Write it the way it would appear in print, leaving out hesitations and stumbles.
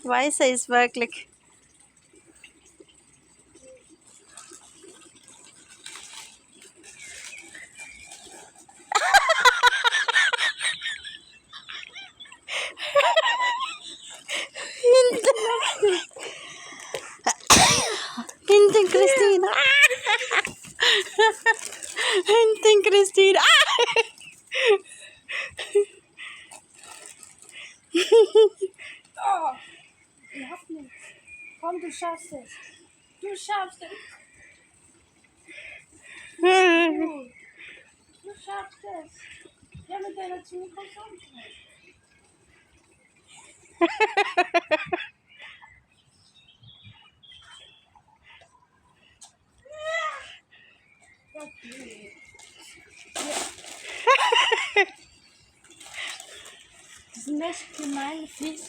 Weiß ist wirklich. Hinten Christina. Hinten Christina. Oh, ihr habt nichts. Komm, du schaffst es. Du schaffst es. Gut. Du schaffst es. Ja, mit deiner Zunge kommst du auch nicht rein. Okay. Das ist nicht gemein, Fließband.